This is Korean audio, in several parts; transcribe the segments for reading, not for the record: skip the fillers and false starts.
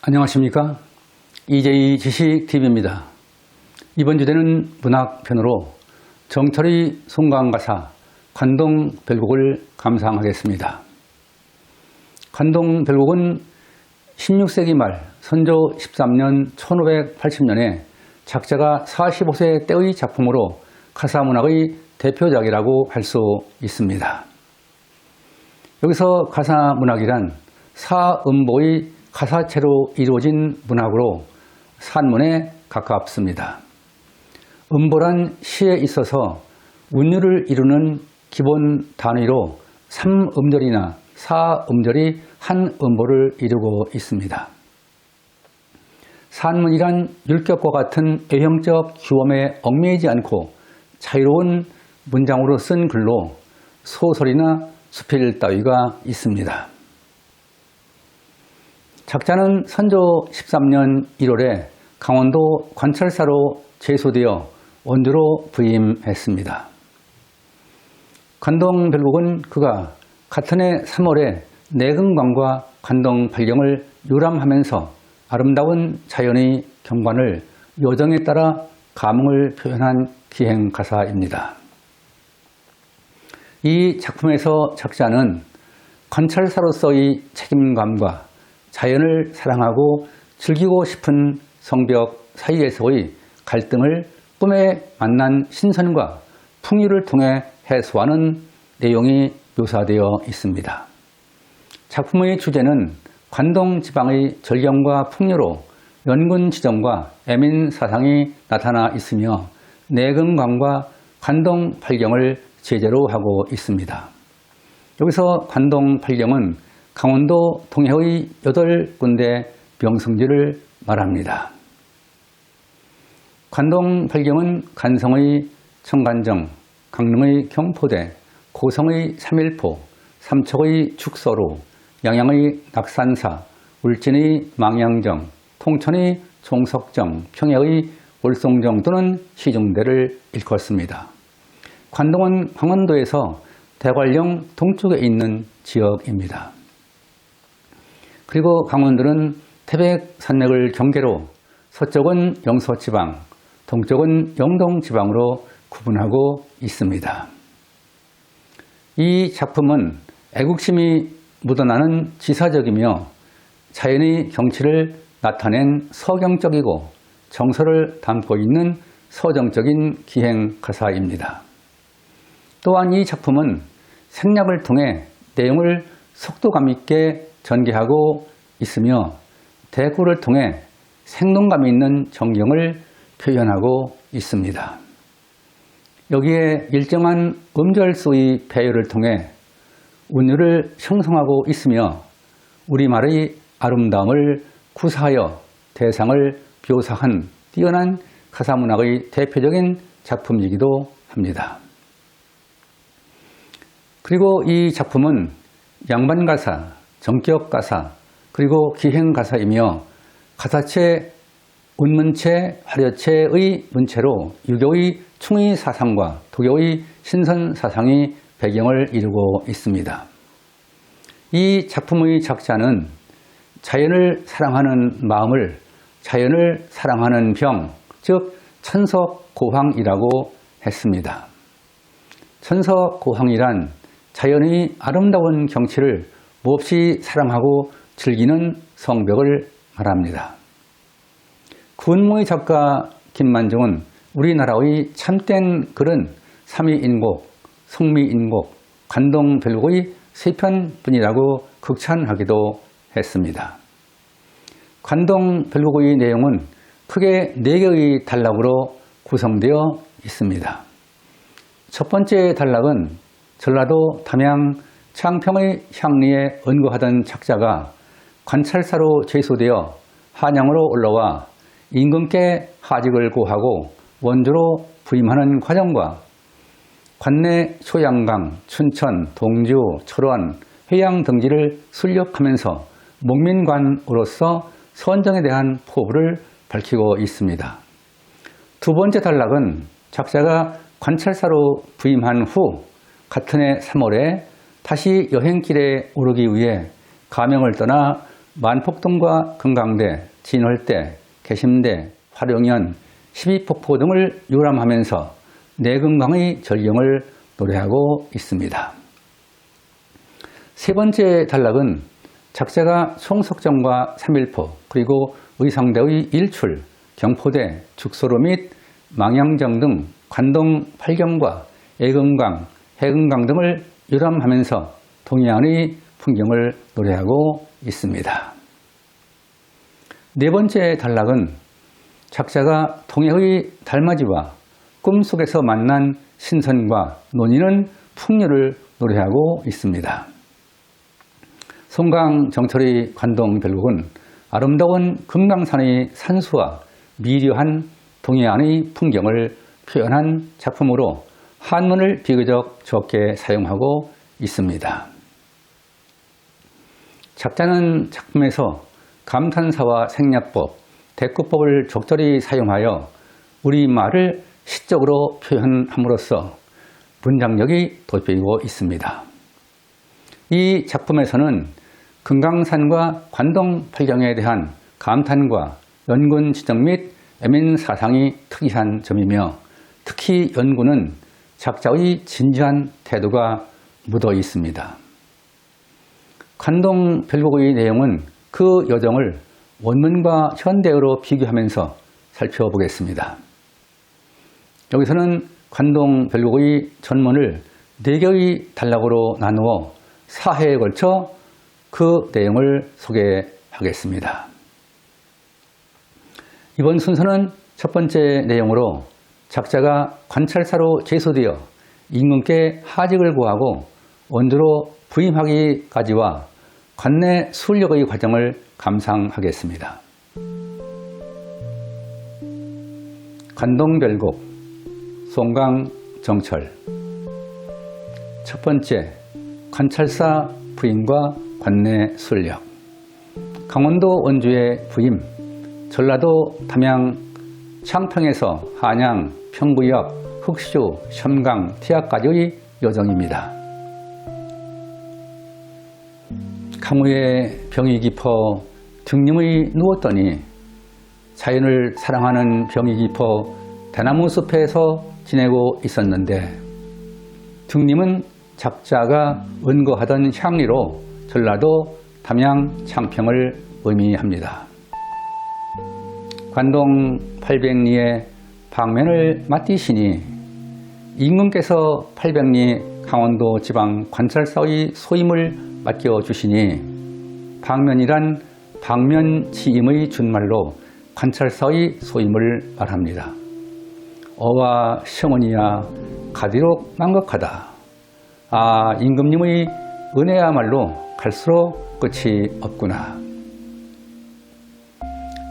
안녕하십니까? 이재희 지식TV입니다. 이번 주제는 문학편으로 정철의 송강가사 관동별곡을 감상하겠습니다. 관동별곡은 16세기 말 선조 13년 1580년에 작자가 45세 때의 작품으로 가사문학의 대표작이라고 할 수 있습니다. 여기서 가사문학이란 사음보의 가사체로 이루어진 문학으로 산문에 가깝습니다. 음보란 시에 있어서 운율을 이루는 기본 단위로 3음절이나 4음절이 한 음보를 이루고 있습니다. 산문이란 율격과 같은 외형적 규범에 얽매이지 않고 자유로운 문장으로 쓴 글로 소설이나 수필 따위가 있습니다. 작자는 선조 13년 1월에 강원도 관찰사로 제소되어 원주로 부임했습니다. 관동별곡은 그가 같은 해 3월에 내근관과 관동팔경을 요람하면서 아름다운 자연의 경관을 요정에 따라 감흥을 표현한 기행가사입니다. 이 작품에서 작자는 관찰사로서의 책임감과 자연을 사랑하고 즐기고 싶은 성벽 사이에서의 갈등을 꿈에 만난 신선과 풍류를 통해 해소하는 내용이 묘사되어 있습니다. 작품의 주제는 관동지방의 절경과 풍류로 연군지정과 애민사상이 나타나 있으며 내근관과 관동팔경을 제재로 하고 있습니다. 여기서 관동팔경은 강원도 동해의 8군데 명성지를 말합니다. 관동팔경은 간성의 청간정, 강릉의 경포대, 고성의 삼일포, 삼척의 축서로, 양양의 낙산사, 울진의 망양정, 통천의 종석정, 평야의 월송정 또는 시중대를 일컫습니다. 관동은 강원도에서 대관령 동쪽에 있는 지역입니다. 그리고 강원도는 태백산맥을 경계로 서쪽은 영서지방, 동쪽은 영동지방으로 구분하고 있습니다. 이 작품은 애국심이 묻어나는 지사적이며 자연의 경치를 나타낸 서경적이고 정서를 담고 있는 서정적인 기행가사입니다. 또한 이 작품은 생략을 통해 내용을 속도감 있게 전개하고 있으며 대구를 통해 생동감 있는 정경을 표현하고 있습니다. 여기에 일정한 음절수의 배열을 통해 운율을 형성하고 있으며 우리말의 아름다움을 구사하여 대상을 묘사한 뛰어난 가사문학의 대표적인 작품이기도 합니다. 그리고 이 작품은 양반가사, 정격가사, 그리고 기행가사이며 가사체, 운문체, 화려체의 문체로 유교의 충의사상과 도교의 신선사상이 배경을 이루고 있습니다. 이 작품의 작자는 자연을 사랑하는 마음을 자연을 사랑하는 병, 즉 천석고황이라고 했습니다. 천석고황이란 자연의 아름다운 경치를 몹시 사랑하고 즐기는 성벽을 말합니다. 구은모의 작가 김만종은 우리나라의 참된 글은 삼위인곡, 성미인곡, 관동별곡의 세 편뿐이라고 극찬하기도 했습니다. 관동별곡의 내용은 크게 4개의 단락으로 구성되어 있습니다. 첫 번째 단락은 전라도 담양 창평의 향리에 은거하던 작자가 관찰사로 제소되어 한양으로 올라와 임금께 하직을 고하고 원주로 부임하는 과정과 관내 소양강, 춘천, 동주, 철원, 회양 등지를 순력하면서 목민관으로서 선정에 대한 포부를 밝히고 있습니다. 두 번째 단락은 작자가 관찰사로 부임한 후 같은 해 3월에 다시 여행길에 오르기 위해 가명을 떠나 만폭동과 금강대, 진월대, 개심대, 화룡연, 12폭포 등을游람하면서 내금강의 절경을 노래하고 있습니다. 세 번째 단락은 작자가 송석정과 삼일포 그리고 의성대의 일출, 경포대, 죽소로 및 망향정 등 관동 팔경과 애금강, 해금강 등을游람하면서 동해안의 풍경을 노래하고 있습니다. 네 번째 단락은 작자가 동해의 달맞이와 꿈속에서 만난 신선과 논의는 풍류를 노래하고 있습니다. 송강정철의 관동별곡은 아름다운 금강산의 산수와 미려한 동해안의 풍경을 표현한 작품으로 한문을 비교적 적게 사용하고 있습니다. 작자는 작품에서 감탄사와 생략법, 대꾸법을 적절히 사용하여 우리말을 시적으로 표현함으로써 문장력이 돋보이고 있습니다. 이 작품에서는 금강산과 관동팔경에 대한 감탄과 연군 지정 및 애민사상이 특이한 점이며 특히 연군은 작자의 진지한 태도가 묻어 있습니다. 관동별곡의 내용은 그 여정을 원문과 현대어로 비교하면서 살펴보겠습니다. 여기서는 관동별곡의 전문을 4개의 단락으로 나누어 4회에 걸쳐 그 내용을 소개하겠습니다. 이번 순서는 첫 번째 내용으로 작자가 관찰사로 제소되어 임금께 하직을 구하고 원주로 부임하기까지와 관내 순력의 과정을 감상하겠습니다. 관동별곡, 송강정철. 첫 번째, 관찰사 부임과 관내 순력. 강원도 원주의 부임, 전라도 담양 창평에서 한양, 평구역, 흑수, 첨강, 티악까지의 여정입니다. 강우에 병이 깊어 등림의 누웠더니 자연을 사랑하는 병이 깊어 대나무 숲에서 지내고 있었는데 등림은 작자가 은거하던 향리로 전라도 담양 창평을 의미합니다. 관동 800리의 방면을 맡기시니 임금께서 800리 강원도 지방 관찰사의 소임을 맡겨주시니 방면이란 방면지임의 준말로 관찰사의 소임을 말합니다. 어와 시어머니야 가디록 망극하다. 아, 임금님의 은혜야말로 갈수록 끝이 없구나.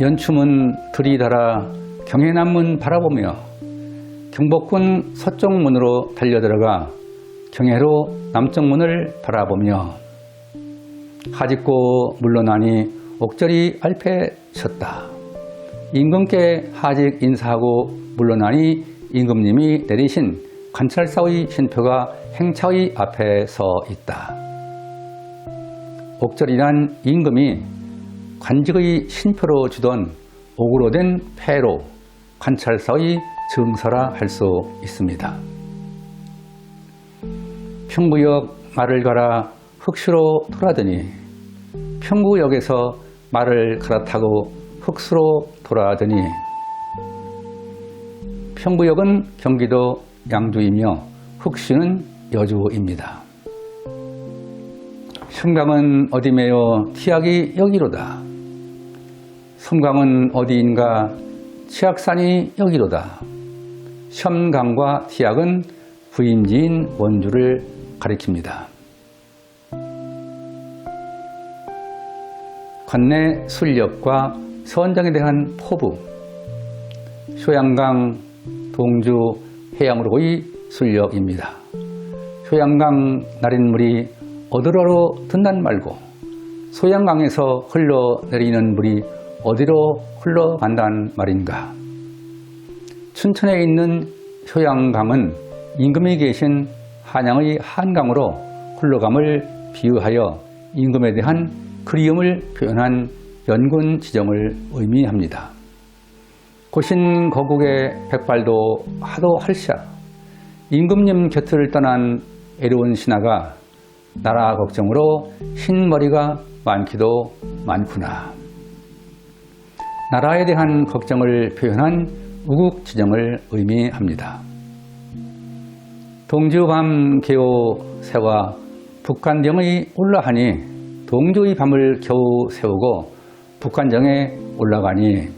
연춤은 들이 달아 경해남문 바라보며 경복궁 서쪽문으로 달려들어가 경해로 남쪽문을 바라보며 하직고 물러나니 옥절이 알패 섰다. 임금께 하직 인사하고 물러나니 임금님이 내리신 관찰사의 신표가 행차의 앞에 서 있다. 옥절이란 임금이 관직의 신표로 주던 옥으로 된 패로 관찰사의 증서라 할 수 있습니다. 평구역 말을 갈아 흑수로 돌아더니 평구역에서 말을 갈아타고 흑수로 돌아더니 평구역은 경기도 양주이며 흑수는 여주입니다. 첨강은 어디매요 티악이 여기로다. 섬강은 어디인가 치악산이 여기로다. 첨강과 티악은 부임지인 원주를 가리킵니다. 관내 순력과 선정에 대한 포부. 효양강 동주 해양으로의 순력입니다. 효양강 나린물이 어디로 든단 말고 소양강에서 흘러내리는 물이 어디로 흘러간단 말인가. 춘천에 있는 효양강은 임금이 계신 한양의 한강으로 흘러감을 비유하여 임금에 대한 그리움을 표현한 연군 지정을 의미합니다. 고신 거국의 백발도 하도 할샤 임금님 곁을 떠난 애로운 신하가 나라 걱정으로 흰머리가 많기도 많구나. 나라에 대한 걱정을 표현한 우국 지정을 의미합니다. 동주밤 개오 새와 북한정이 올라하니 동주의 밤을 겨우 세우고 북한정에 올라가니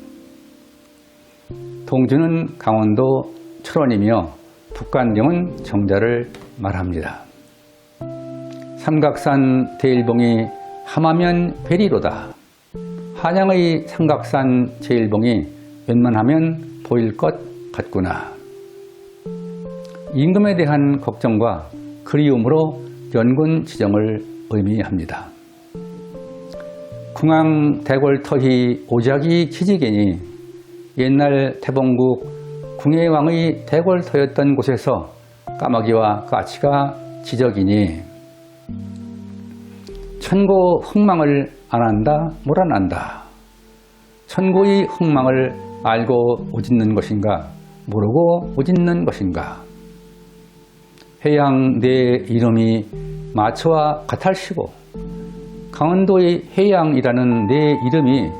동주는 강원도 철원이며 북한정은 정자를 말합니다. 삼각산 대일봉이 함하면 베리로다. 한양의 삼각산 제일봉이 웬만하면 보일 것 같구나. 임금에 대한 걱정과 그리움으로 연군 지정을 의미합니다. 궁왕 대궐터희 오작이 기지개니 옛날 태봉국 궁예왕의 대궐터였던 곳에서 까마귀와 까치가 지적이니 천고 흥망을 안 한다 뭘 안 한다. 천고의 흥망을 알고 오짓는 것인가 모르고 오짓는 것인가. 해양 내 이름이 마초와 같을시고 강원도의 해양이라는 내 이름이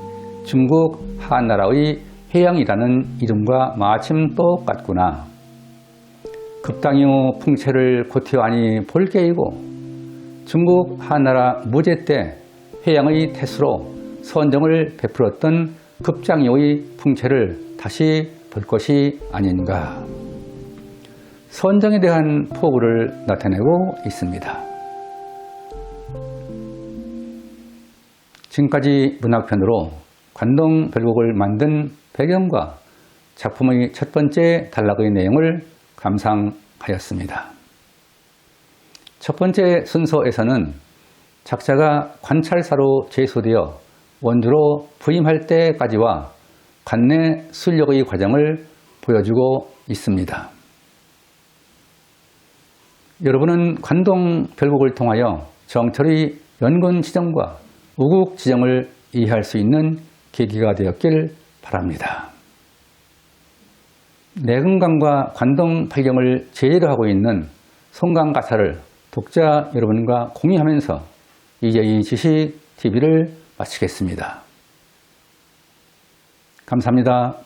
중국 한나라의 해양이라는 이름과 마침 똑같구나. 급당유 풍채를 고티하니 볼게이고 중국 한나라 무제 때 해양의 태수로 선정을 베풀었던 급장요의 풍채를 다시 볼 것이 아닌가. 선정에 대한 포부를 나타내고 있습니다. 지금까지 문학편으로 관동별곡을 만든 배경과 작품의 첫 번째 단락의 내용을 감상하였습니다. 첫 번째 순서에서는 작자가 관찰사로 제소되어 원주로 부임할 때까지와 관내 순력의 과정을 보여주고 있습니다. 여러분은 관동별곡을 통하여 정철의 연군 지정과 우국 지정을 이해할 수 있는 계기가 되었길 바랍니다. 내금강과 관동팔경을 제의를 하고 있는 송강가사를 독자 여러분과 공유하면서 이제이 지식TV를 마치겠습니다. 감사합니다.